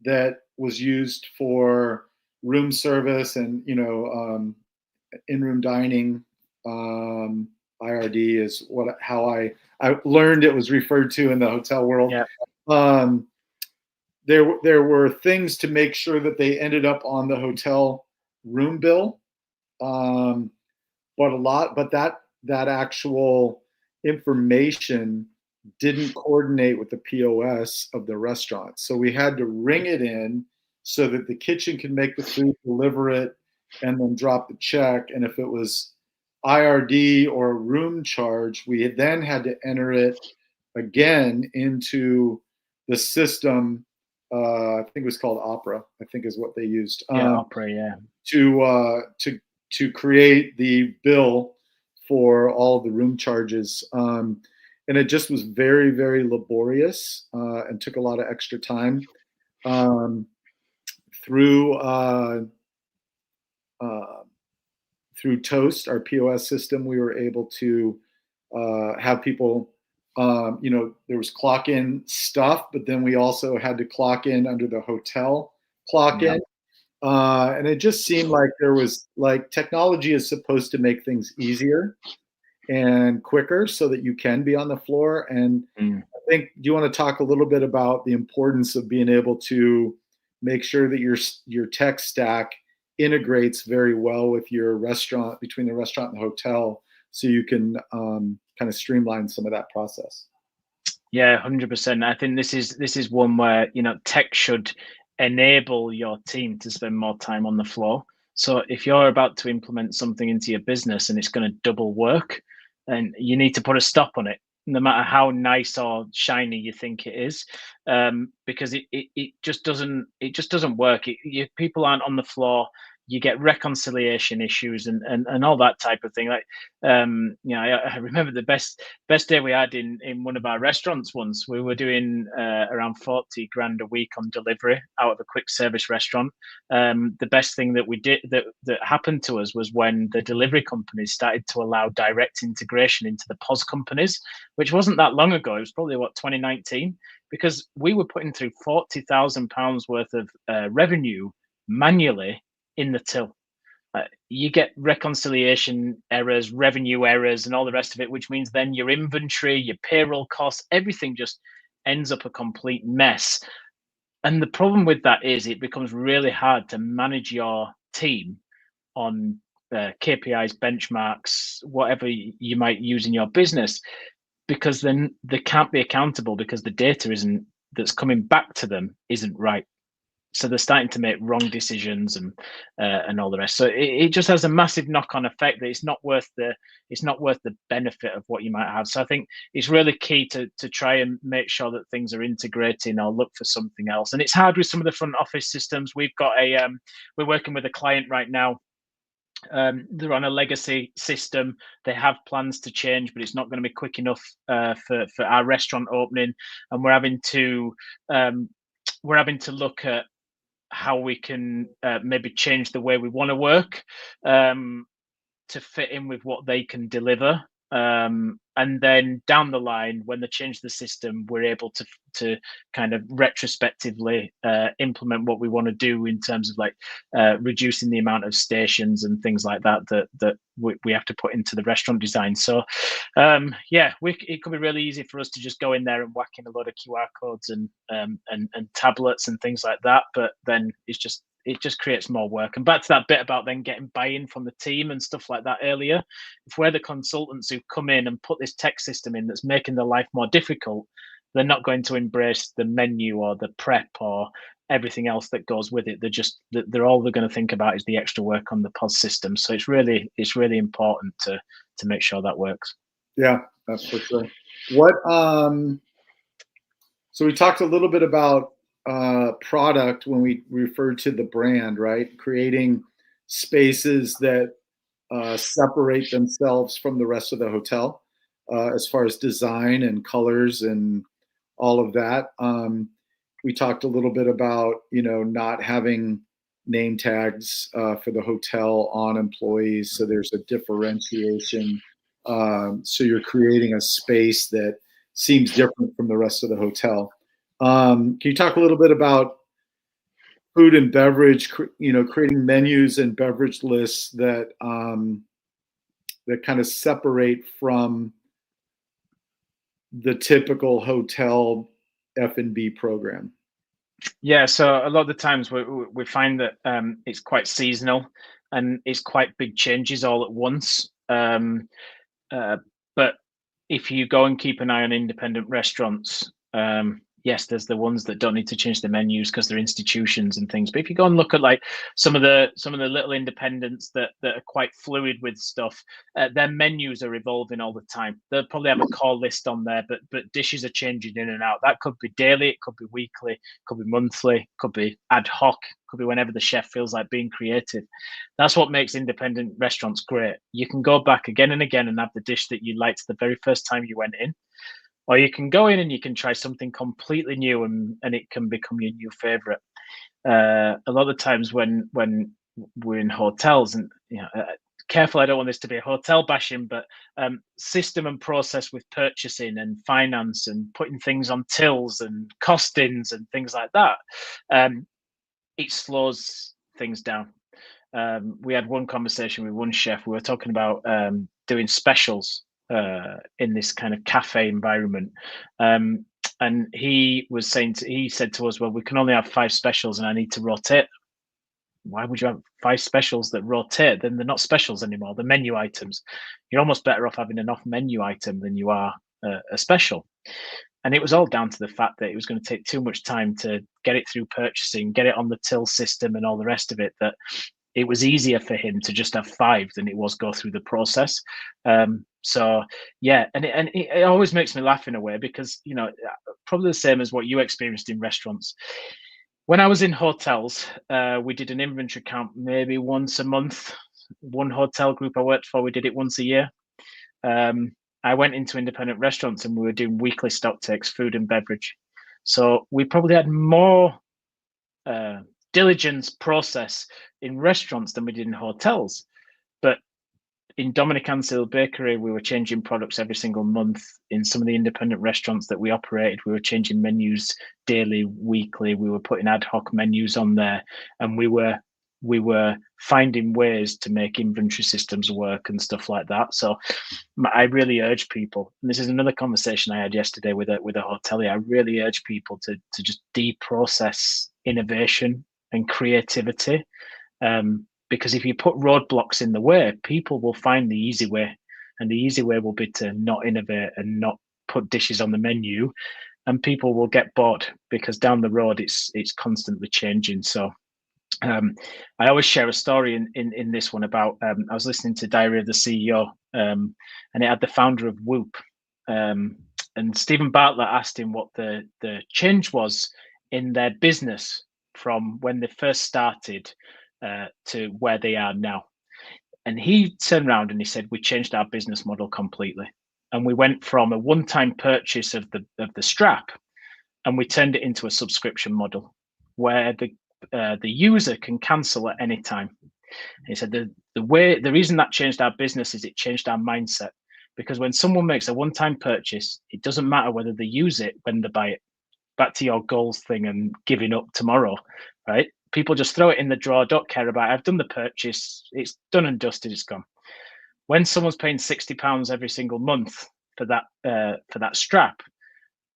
that was used for room service and in-room dining. IRD is how I learned it was referred to in the hotel world. Yeah. There were things to make sure that they ended up on the hotel room bill, but that actual information didn't coordinate with the POS of the restaurant. So we had to ring it in so that the kitchen can make the food, deliver it, and then drop the check. And if it was IRD or room charge, we then had to enter it again into the system. I think it was called Opera, I think is what they used. Opera, yeah. To create the bill for all of the room charges. And it just was very, very laborious and took a lot of extra time. Through Toast, our POS system, we were able to have people, there was clock in stuff, but then we also had to clock in under the hotel clock in. And it just seemed like there was technology is supposed to make things easier and quicker so that you can be on the floor. And I think, do you want to talk a little bit about the importance of being able to make sure that your tech stack integrates very well with your restaurant, between the restaurant and the hotel, so you can kind of streamline some of that process? Yeah, 100%. I think this is one where tech should enable your team to spend more time on the floor. So if you're about to implement something into your business and it's going to double work, then you need to put a stop on it, no matter how nice or shiny you think it is, because it just doesn't work. People aren't on the floor. You get reconciliation issues and all that type of thing. I remember the best day we had in one of our restaurants once. We were doing around 40 grand a week on delivery out of a quick service restaurant. The best thing that we did that happened to us was when the delivery companies started to allow direct integration into the POS companies, which wasn't that long ago. It was probably 2019, because we were putting through £40,000 worth of revenue manually in the till. You get reconciliation errors, revenue errors, and all the rest of it, which means then your inventory, your payroll costs, everything just ends up a complete mess. And the problem with that is it becomes really hard to manage your team on KPIs, benchmarks, whatever you might use in your business, because then they can't be accountable because the data that's coming back to them isn't right. So they're starting to make wrong decisions and all the rest. So it just has a massive knock-on effect that it's not worth the benefit of what you might have. So I think it's really key to try and make sure that things are integrating or look for something else. And it's hard with some of the front office systems. We've got we're working with a client right now. They're on a legacy system. They have plans to change, but it's not going to be quick enough for our restaurant opening. And we're having to look at how we can maybe change the way we want to work to fit in with what they can deliver. And then down the line, when they change the system, we're able to kind of retrospectively implement what we want to do in terms of reducing the amount of stations and things like that we have to put into the restaurant design. So it could be really easy for us to just go in there and whack in a lot of QR codes and tablets and things like that, but then it just creates more work. And back to that bit about then getting buy-in from the team and stuff like that earlier, if we're the consultants who come in and put this tech system in that's making their life more difficult, they're not going to embrace the menu or the prep or everything else that goes with it. They're all they're going to think about is the extra work on the POS system. So it's really important to make sure that works. Yeah, that's for sure. What so we talked a little bit about product when we referred to the brand, right? Creating spaces that separate themselves from the rest of the hotel as far as design and colors and all of that. We talked a little bit about, not having name tags for the hotel on employees, so there's a differentiation. So you're creating a space that seems different from the rest of the hotel. Can you talk a little bit about food and beverage, creating menus and beverage lists that that kind of separate from the typical hotel F&B program? Yeah, so a lot of the times we find that it's quite seasonal and it's quite big changes all at once. But if you go and keep an eye on independent restaurants, yes, there's the ones that don't need to change the menus because they're institutions and things. But if you go and look at like some of the little independents that are quite fluid with stuff, their menus are evolving all the time. They'll probably have a core list on there, but dishes are changing in and out. That could be daily, it could be weekly, it could be monthly, it could be ad hoc, could be whenever the chef feels like being creative. That's what makes independent restaurants great. You can go back again and again and have the dish that you liked the very first time you went in, or you can go in and you can try something completely new and it can become your new favorite. A lot of times when we're in hotels, and careful, I don't want this to be a hotel bashing, but system and process with purchasing and finance and putting things on tills and costings and things like that, it slows things down. We had one conversation with one chef. We were talking about doing specials in this kind of cafe environment. And he said to us, well, we can only have 5 specials and I need to rotate. Why would you have 5 specials that rotate? Then they're not specials anymore. They're menu items. You're almost better off having an off menu item than you are a special. And it was all down to the fact that it was going to take too much time to get it through purchasing, get it on the till system and all the rest of it, that it was easier for him to just have 5 than it was go through the process. So yeah, and it always makes me laugh in a way because, probably the same as what you experienced in restaurants. When I was in hotels, we did an inventory count maybe once a month. One hotel group I worked for, we did it once a year. I went into independent restaurants and we were doing weekly stock takes, food and beverage. So we probably had more diligence process in restaurants than we did in hotels. But in Dominic Ansil Bakery, we were changing products every single month. In some of the independent restaurants that we operated, we were changing menus daily, weekly. We were putting ad hoc menus on there, and we were finding ways to make inventory systems work and stuff like that. So I really urge people, and this is another conversation I had yesterday with a hotelier. I really urge people to just deprocess innovation and creativity. Because if you put roadblocks in the way, people will find the easy way, and the easy way will be to not innovate and not put dishes on the menu, and people will get bored because down the road it's constantly changing. So I always share a story in this one about I was listening to Diary of the CEO, and it had the founder of Whoop, and Stephen Bartlett asked him what the change was in their business from when they first started to where they are now. And he turned around and he said, we changed our business model completely. And we went from a one-time purchase of the strap, and we turned it into a subscription model where the user can cancel at any time. And he said the reason that changed our business is it changed our mindset, because when someone makes a one-time purchase, it doesn't matter whether they use it when they buy it. Back to your goals thing and giving up tomorrow, right? People just throw it in the drawer, don't care about it. I've done the purchase, it's done and dusted, it's gone. When someone's paying £60 every single month for that strap,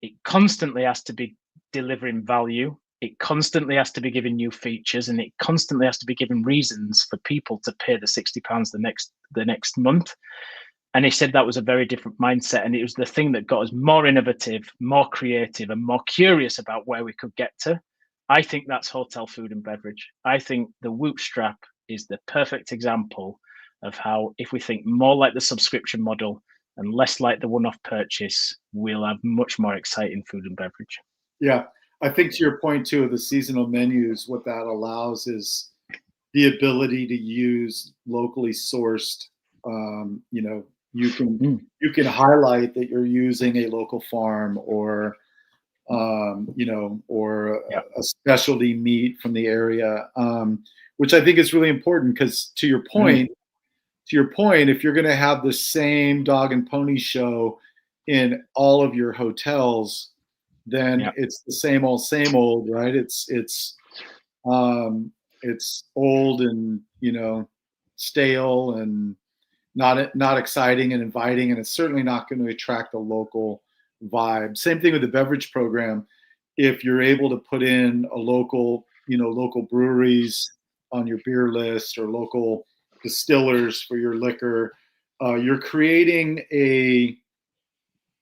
it constantly has to be delivering value. It constantly has to be giving new features, and it constantly has to be giving reasons for people to pay the £60 the next month. And he said that was a very different mindset. And it was the thing that got us more innovative, more creative, and more curious about where we could get to. I think that's hotel food and beverage. I think the Whoop Strap is the perfect example of how, if we think more like the subscription model and less like the one-off purchase, we'll have much more exciting food and beverage. Yeah, I think to your point too of the seasonal menus, what that allows is the ability to use locally sourced. You can highlight that you're using a local farm or a specialty meat from the area, which I think is really important because to your point, if you're going to have the same dog and pony show in all of your hotels, then it's the same old, right? It's old and stale and not exciting and inviting, and it's certainly not going to attract the local vibe. Same thing with the beverage program. If you're able to put in a local breweries on your beer list or local distillers for your liquor, you're creating a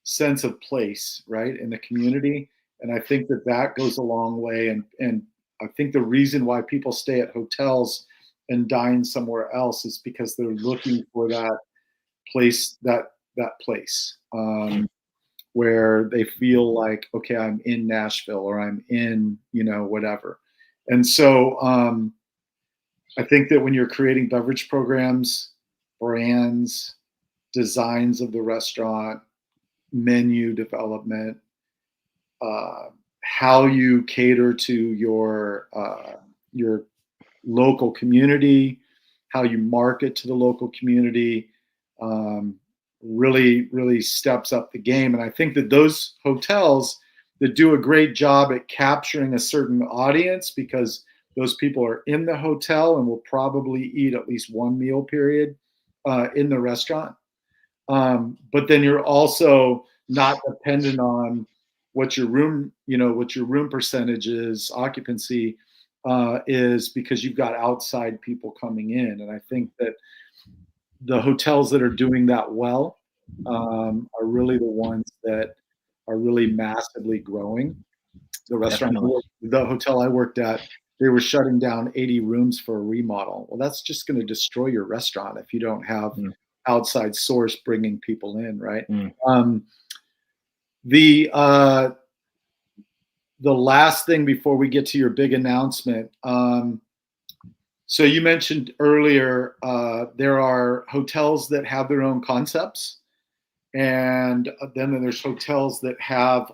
sense of place, right, in the community. And I think that goes a long way. And I think the reason why people stay at hotels and dine somewhere else is because they're looking for that place, where they feel like, okay, I'm in Nashville or I'm in, whatever. And so I think that when you're creating beverage programs, brands, designs of the restaurant, menu development, how you cater to your local community, how you market to the local community, really steps up the game. And I think that those hotels that do a great job at capturing a certain audience, because those people are in the hotel and will probably eat at least one meal period in the restaurant. But then you're also not dependent on what your room percentage is, occupancy is, because you've got outside people coming in. And I think that the hotels that are doing that well are really the ones that are really massively growing. The hotel I worked at, they were shutting down 80 rooms for a remodel. Well, that's just going to destroy your restaurant if you don't have outside source bringing people in, right? The last thing before we get to your big announcement. So you mentioned earlier, there are hotels that have their own concepts, and then there's hotels that have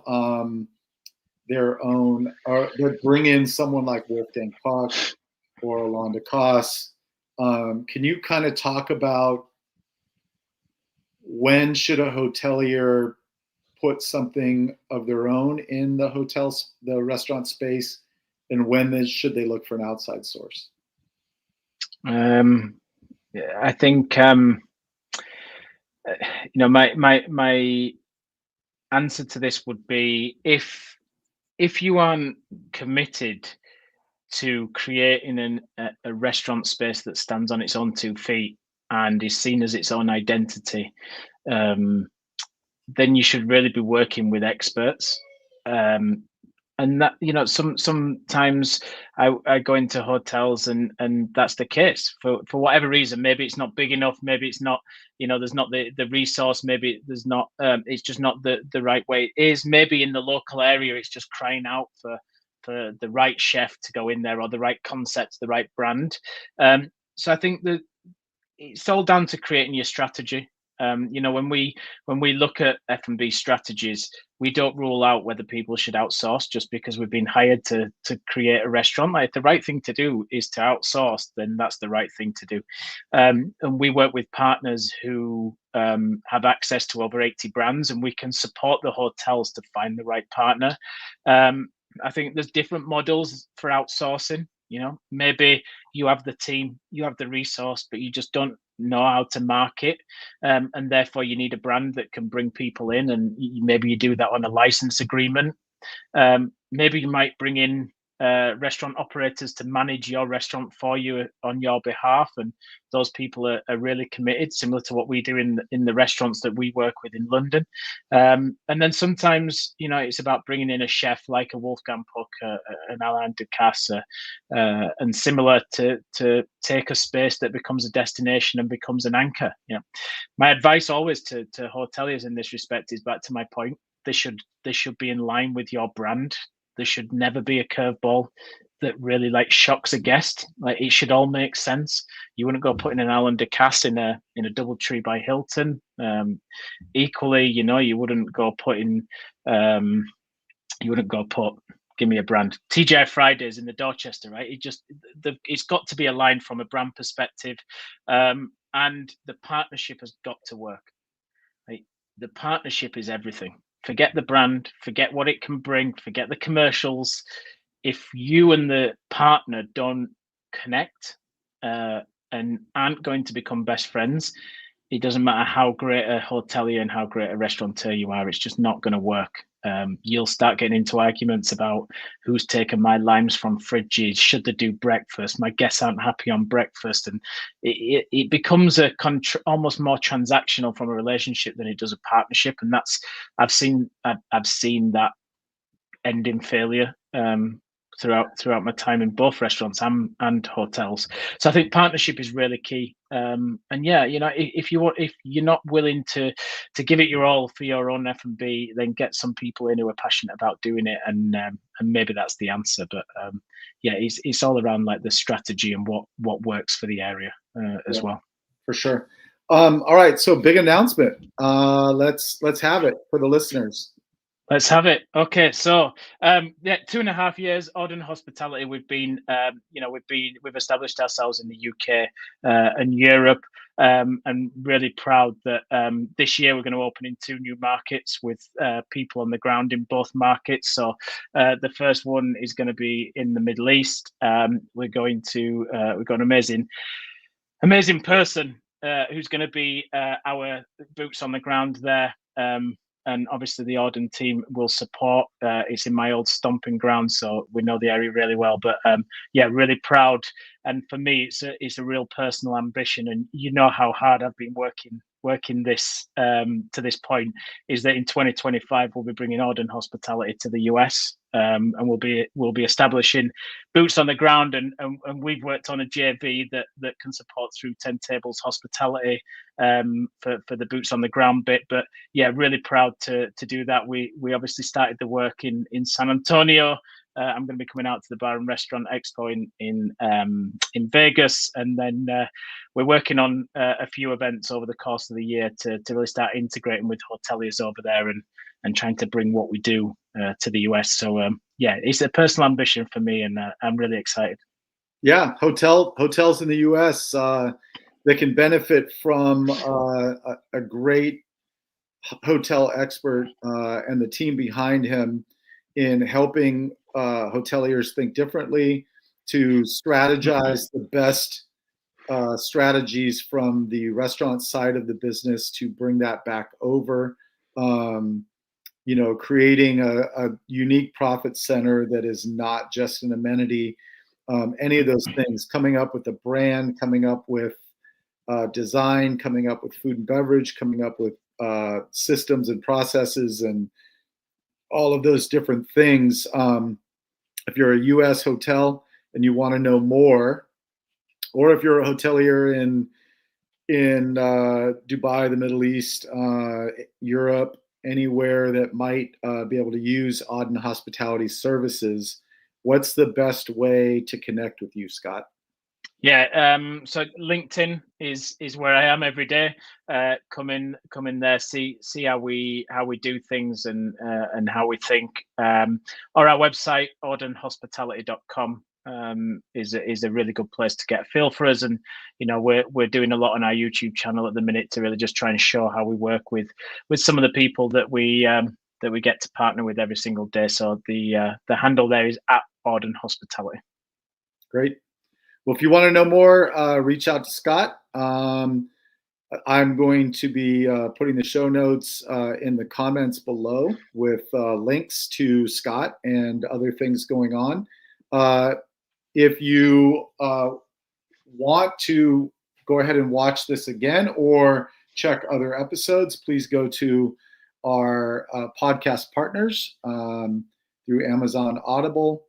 their own, or that bring in someone like Wolfgang Puck or Alain Ducasse. Can you kind of talk about when should a hotelier put something of their own in the restaurant space, and when should they look for an outside source? I think my answer to this would be, if you aren't committed to creating a restaurant space that stands on its own 2 feet and is seen as its own identity, then you should really be working with experts. And that, sometimes I go into hotels and that's the case for whatever reason. Maybe it's not big enough. Maybe it's not, there's not the resource. Maybe there's not, it's just not the right way it is. Maybe in the local area, it's just crying out for the right chef to go in there, or the right concept, the right brand. So I think that it's all down to creating your strategy. When we look at F&B strategies, we don't rule out whether people should outsource just because we've been hired to create a restaurant. Like, the right thing to do is to outsource, then that's the right thing to do. And we work with partners who have access to over 80 brands, and we can support the hotels to find the right partner. I think there's different models for outsourcing. Maybe you have the team, you have the resource, but you just don't know how to market, and therefore you need a brand that can bring people in, and maybe you do that on a license agreement. Maybe you might bring in restaurant operators to manage your restaurant for you on your behalf, and those people are really committed, similar to what we do in the restaurants that we work with in London. And then sometimes, it's about bringing in a chef like a Wolfgang Puck, an Alain Ducasse, and similar to take a space that becomes a destination and becomes an anchor. My advice always to hoteliers in this respect is back to my point. They should be in line with your brand. There should never be a curveball that really shocks a guest. It should all make sense. You wouldn't go putting an Alain Ducasse in a DoubleTree by Hilton. Equally, you wouldn't go putting give me a brand, TGI Fridays in the Dorchester, right? It's got to be aligned from a brand perspective, and the partnership has got to work. Right? The partnership is everything. Forget the brand, forget what it can bring, forget the commercials. If you and the partner don't connect and aren't going to become best friends, it doesn't matter how great a hotelier and how great a restaurateur you are, it's just not going to work. You'll start getting into arguments about who's taken my limes from fridges, should they do breakfast, my guests aren't happy on breakfast, and it becomes almost more transactional from a relationship than it does a partnership, and I've seen that end in failure throughout my time in both restaurants and hotels. So I think partnership is really key. And if you're not willing to give it your all for your own F&B, then get some people in who are passionate about doing it, and maybe that's the answer. But it's all around the strategy and what works for the area as well. For sure. All right, so big announcement. Let's have it for the listeners. Let's have it. Okay, so 2.5 years, Auden Hospitality. We've been, we've established ourselves in the UK and Europe, and really proud that this year we're going to open in 2 new markets with people on the ground in both markets. So the first one is going to be in the Middle East. We've got an amazing person who's going to be our boots on the ground there. And obviously the Auden team will support. It's in my old stomping ground, so we know the area really well. But really proud. And for me, it's a real personal ambition. And how hard I've been working this to this point, is that in 2025 we'll be bringing Auden Hospitality to the US, and we'll be establishing boots on the ground, and we've worked on a JV that can support through 10 Tables Hospitality for the boots on the ground bit. But really proud to do that. We obviously started the work in San Antonio. I'm going to be coming out to the Bar and Restaurant Expo in Vegas, and then we're working on a few events over the course of the year to really start integrating with hoteliers over there and trying to bring what we do to the US. So it's a personal ambition for me, and I'm really excited. Yeah, hotels in the US that can benefit from a great hotel expert and the team behind him in helping hoteliers think differently, to strategize the best strategies from the restaurant side of the business to bring that back over. Creating a unique profit center that is not just an amenity. Any of those things, coming up with a brand, coming up with design, coming up with food and beverage, coming up with systems and processes, and all of those different things. If you're a U.S. hotel and you want to know more, or if you're a hotelier in Dubai, the Middle East, Europe, anywhere that might be able to use Auden Hospitality services, what's the best way to connect with you, Scott? So LinkedIn is where I am every day. Come in there, see how we do things and how we think. Or our website, audenhospitality.com, is a really good place to get a feel for us. And we're doing a lot on our YouTube channel at the minute to really just try and show how we work with some of the people that we get to partner with every single day. So the handle there is @Auden Hospitality. Great. Well, if you want to know more, reach out to Scott. I'm going to be putting the show notes in the comments below with links to Scott and other things going on. If you want to go ahead and watch this again or check other episodes, please go to our podcast partners through Amazon Audible,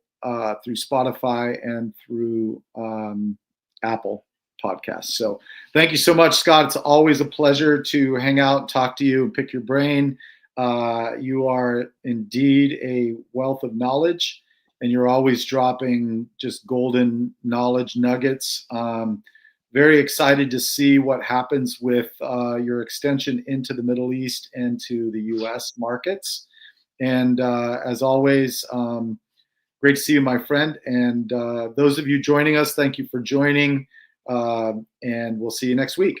through Spotify, and through Apple Podcasts. So thank you so much, Scott. It's always a pleasure to hang out, talk to you, and pick your brain. You are indeed a wealth of knowledge, and you're always dropping just golden knowledge nuggets. Very excited to see what happens with your extension into the Middle East and to the U.S. markets. And as always, great to see you, my friend. And those of you joining us, thank you for joining. And we'll see you next week.